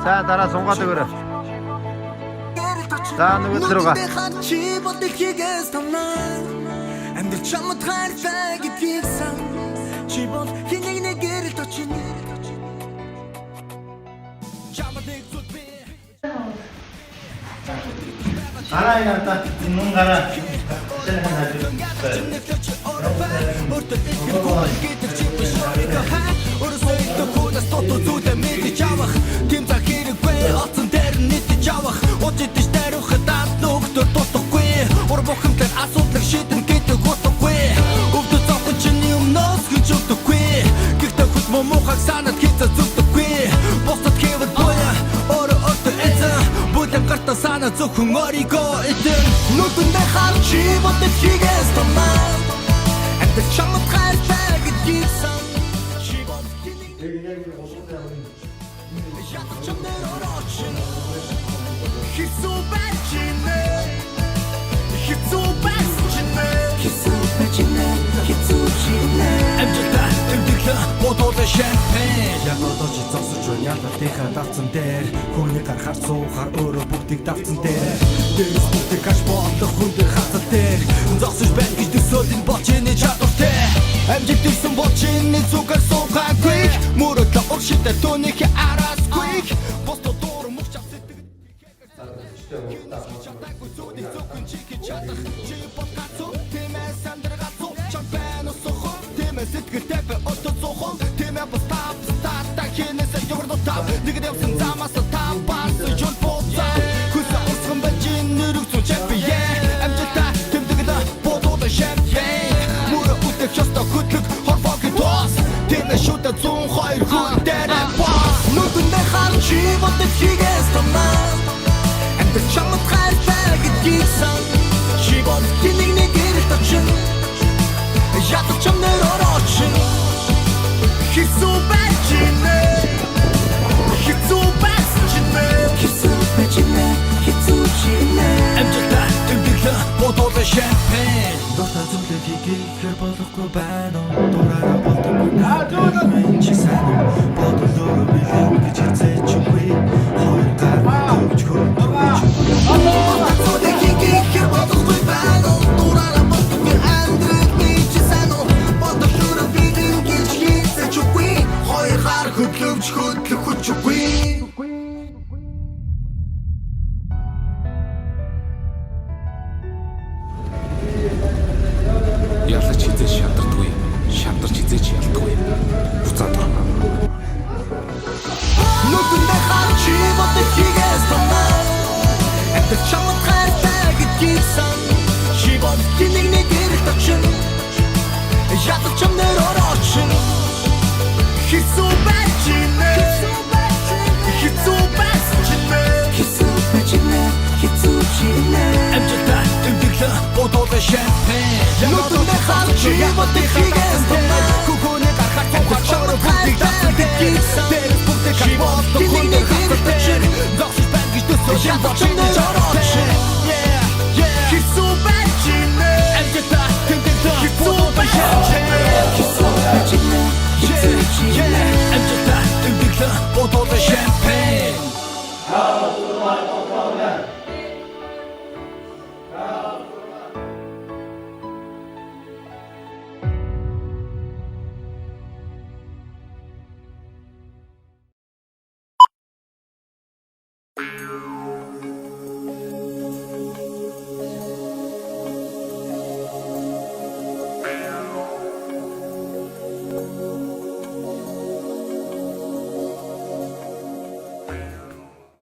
За дараа сунгаад өгөөрэй. За нөгөө төрөга. Амьд чамд хайртай гэдгийг сан чи бол хэнийг нэгэр л точин чамд нэг зүт би Гараа ята нүн гараа. Санаад хийцээ зүгдэггүй бусдад хэвэд боя өөрөө өөртөө эзэн бүлээн гартаа санаа зөвхөн өөрийгөө эзэн нүдэндээ харж чи бодож хийгээс томаа амьд чамд хайртай гэдгийг сан чи бод хэнийг ятах чамд ороочин хисүү бачинэ хисүү бачинэ хисүү бачинэ хисүү чинэ амжилтаа тэмдэглэ бодолтой шампань яг одооч зогсож байна ялалтынхаа давцан дээр хүний гарахаар суухаар өөрөө бүгдийг давцан дээр дээрс бүгдийг хаш бодлох хүндэр хацал дээр зогсож байна гэж төсөөлөн болчихны чадвартай амжилт ирсэн болчихны зүгээр суугаагүй мөрөдлө уршилтай түүнийхээ араасгүй босто доор мөч авсдаг сэтгэлтэй бай отцохон тэмээ бастав стартаа хийнэсэ ёрдотав нэг дэвсэн замаас тавбаас жон боцаа хүсэ усган бачин нэрэг зүчэп бие амжилтаа тэмдэглэ бодоод шампань мөрө үтэх ёстой хөтлөг хорвог тос тэмээ шүтэ 102 хүн дээр бас нүдэндээ харж чи бодож хийгээс томаа амт чамд хайртай гэдгийг сан чи бол хэнийг нэгэр тачин ятах чамд ороочин хисүү бачинэ хисүү бачинэ хисүү бачинэ хисүү чинэ амжилтаа тэмдэглэ бодоод шампань дуртай зүйлээ хийхээр болохгүй байна уу дураараа болдоггүй надад чи сайн бодлоо билээ гэж хэлж үгүй хоёр гар төвч хөрөж Ялаж хизээж шаарддаггүй, шаардарч хизээж ялдаггүй. Буцаад орно. Нүдэндээ харж чи бодож хийгээс томаа амьд чамд хайртай гэдгийг сан чи бол хэнийг нэгэр тачин ятах чамд ороочин хисүү бачинэ хисүү бачинэ хисүү бачинэ хисүү чинэ амжилтаа тэмдэглэ бодоод шампань нүдэндээ харж чи бодож хийгээс томаа хүүхний гарахаар цогцоор бүгдийг давсан гэдгийг сан чи бол хэнийг нэгэр тачин зогсож байна гэж төсөөлж ятах чамд